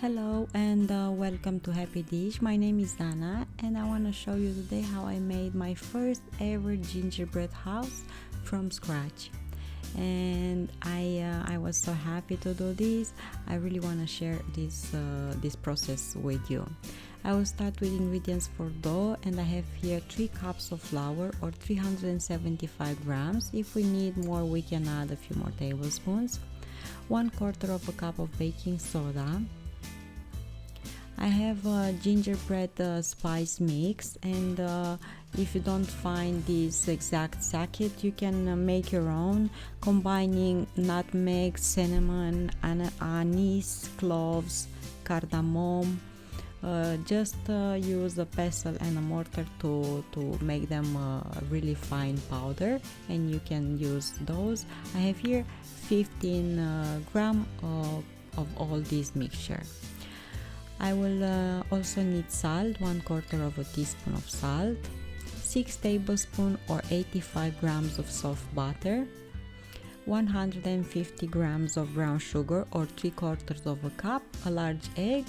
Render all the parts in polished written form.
Hello and welcome to Happy Dish. My name is Dana and I want to show you today how I made my first ever gingerbread house from scratch. And I was so happy to do this. I really want to share this process with you. I will start with ingredients for dough, and I have here 3 cups of flour or 375 grams. If we need more, we can add a few more tablespoons. 1/4 of a cup of baking soda. I have a gingerbread spice mix, and if you don't find this exact sachet, you can make your own, combining nutmeg, cinnamon, anise, cloves, cardamom. Just use a pestle and a mortar to make them really fine powder, and you can use those. I have here 15 grams of all this mixture. I will also need salt, 1/4 of a teaspoon of salt, 6 tablespoons or 85 grams of soft butter, 150 grams of brown sugar or 3/4 of a cup, a large egg,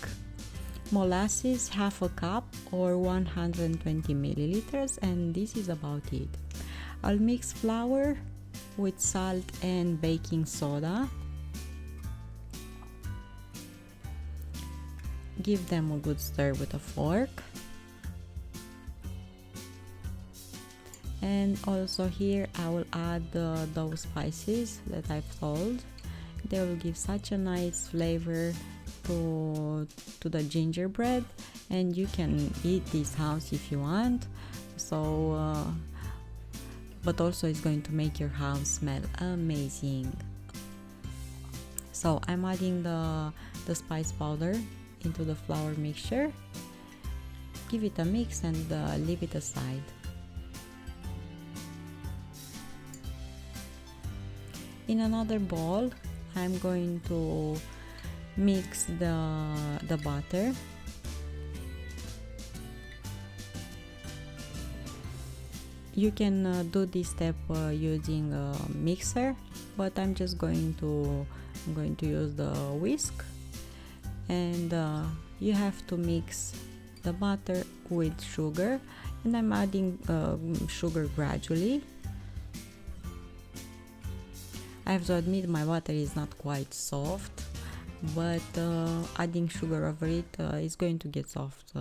molasses, half a cup or 120 milliliters, and this is about it. I'll mix flour with salt and baking soda. Give them a good stir with a fork. And also here I will add those spices that I've told. They will give such a nice flavor to the gingerbread, and you can eat this house if you want. So but also it's going to make your house smell amazing. So I'm adding the spice powder into the flour mixture. Give it a mix and leave it aside. In another bowl, I'm going to mix the butter. You can do this step using a mixer, but I'm just going to use the whisk. And you have to mix the butter with sugar, and I'm adding sugar gradually. I have to admit my butter is not quite soft, but adding sugar over it is going to get soft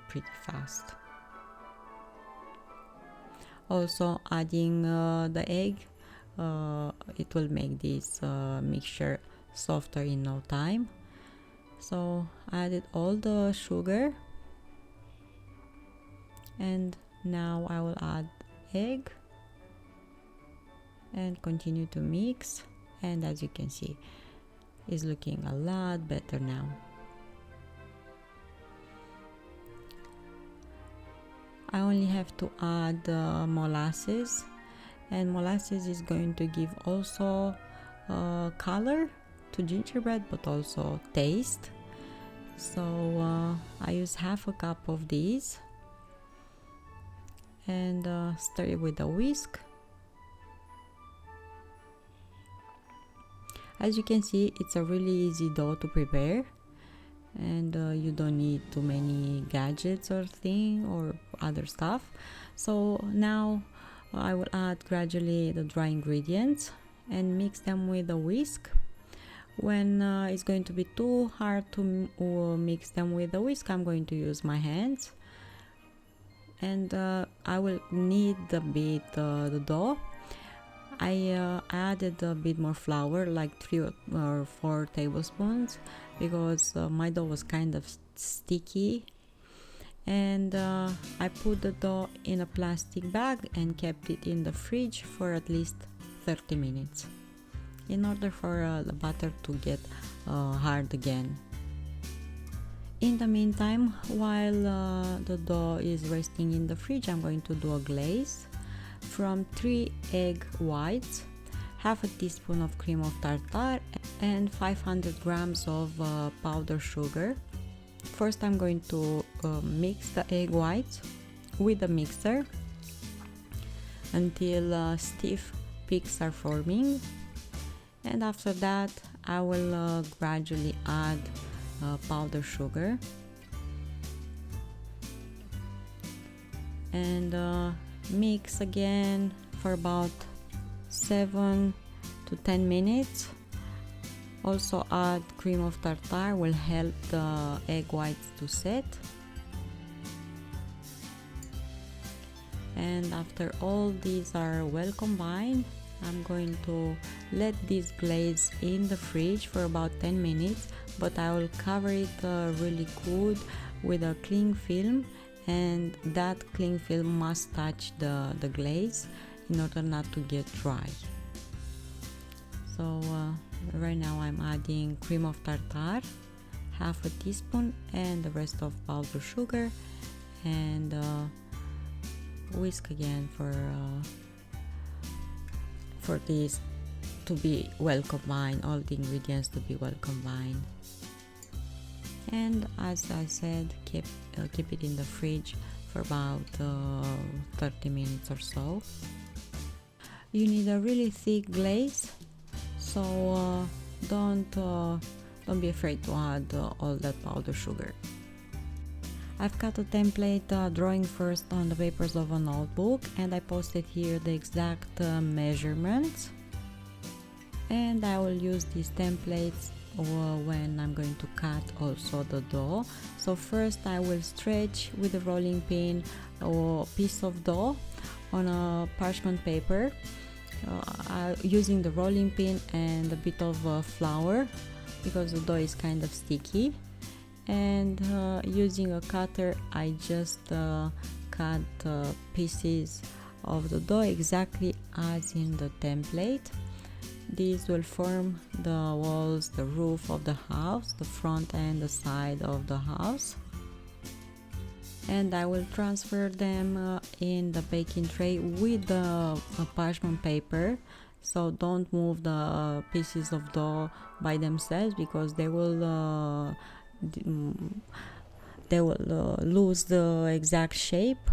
pretty fast. Also adding the egg, it will make this mixture softer in no time. So I added all the sugar, and now I will add egg and continue to mix, and as you can see, it's looking a lot better now. I only have to add molasses, and molasses is going to give also color to gingerbread, but also taste. So I use half a cup of these and stir it with a whisk. As you can see, it's a really easy dough to prepare, and you don't need too many gadgets or thing or other stuff. So now I will add gradually the dry ingredients and mix them with a whisk. When it's going to be too hard to mix them with a whisk, I'm going to use my hands, and I will knead a bit the dough. I added a bit more flour, like 3 or 4 tablespoons, because my dough was kind of sticky. And I put the dough in a plastic bag and kept it in the fridge for at least 30 minutes in order for the butter to get hard again. In the meantime, while the dough is resting in the fridge, I'm going to do a glaze. From 3 egg whites, half a teaspoon of cream of tartar, and 500 grams of powdered sugar. First I'm going to mix the egg whites with the mixer until stiff peaks are forming, and after that I will gradually add powdered sugar, and mix again for about 7 to 10 minutes. Also add cream of tartar, will help the egg whites to set. And after all these are well combined, I'm going to let this glaze in the fridge for about 10 minutes, but I will cover it really good with a cling film, and that cling film must touch the glaze in order not to get dry. So right now I'm adding cream of tartar, half a teaspoon, and the rest of powdered sugar, and whisk again for this to be well combined, all the ingredients to be well combined. And as I said, keep it in the fridge for about 30 minutes or so. You need a really thick glaze, so don't be afraid to add all that powdered sugar. I've cut a template drawing first on the papers of a notebook, and I posted here the exact measurements, and I will use these templates when I'm going to cut also the dough. So first I will stretch with a rolling pin a piece of dough on a parchment paper, using the rolling pin and a bit of flour because the dough is kind of sticky. And using a cutter I just cut pieces of the dough exactly as in the template. These will form the walls, the roof of the house, the front and the side of the house. And I will transfer them in the baking tray with the parchment paper. So don't move the pieces of dough by themselves, because they will lose the exact shape.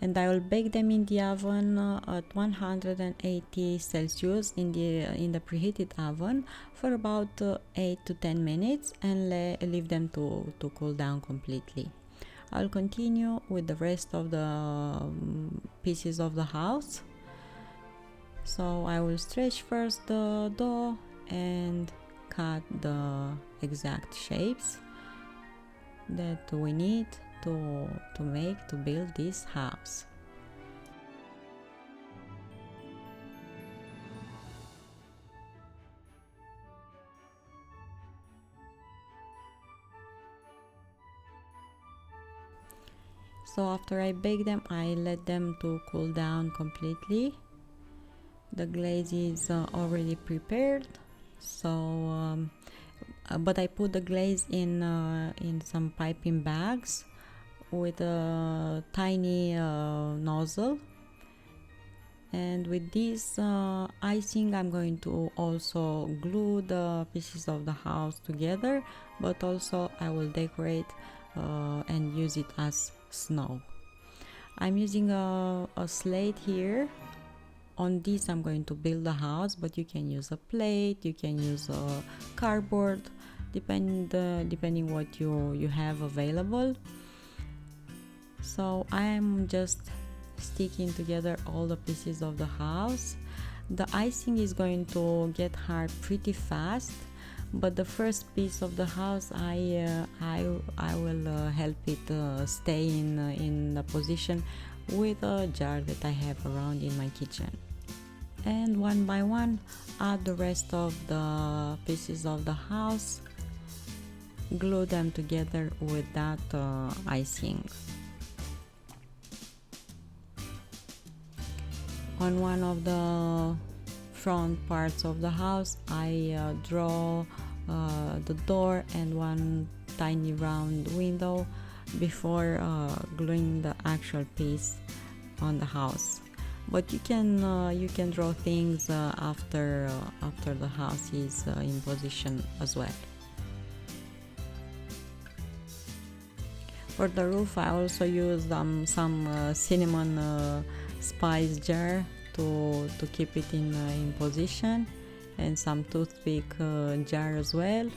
And I will bake them in the oven at 180 Celsius in the preheated oven for about 8 to 10 minutes, and leave them to cool down completely. I'll continue with the rest of the pieces of the house. So I will stretch first the dough and cut the exact shapes that we need to build this house. So after I bake them, I let them to cool down completely. The glaze is already prepared, so but I put the glaze in some piping bags with a tiny nozzle, and with this icing I'm going to also glue the pieces of the house together, but also I will decorate and use it as snow. I'm using a slate here. On this I'm going to build a house, but you can use a plate, you can use a cardboard, depending what you have available. So I'm just sticking together all the pieces of the house. The icing is going to get hard pretty fast, but the first piece of the house I will help it stay in the position with a jar that I have around in my kitchen. And one by one add the rest of the pieces of the house, glue them together with that icing. On one of the front parts of the house I draw the door and one tiny round window before gluing the actual piece on the house. But you can draw things after the house is in position as well. For the roof I also use some cinnamon spice jar to keep it in position, and some toothpick jar as well.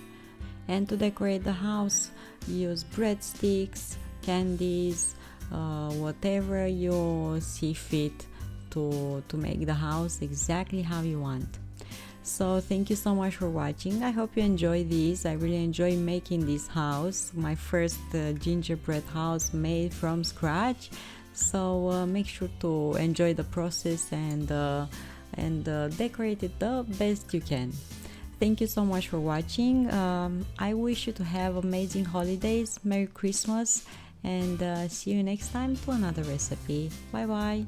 And to decorate the house, use breadsticks, candies, whatever you see fit to make the house exactly how you want. So thank you so much for watching. I hope you enjoy this. I really enjoy making this house, my first gingerbread house made from scratch. So make sure to enjoy the process and decorate it the best you can. Thank you so much for watching. I wish you to have amazing holidays, Merry Christmas, and see you next time to another recipe. Bye bye.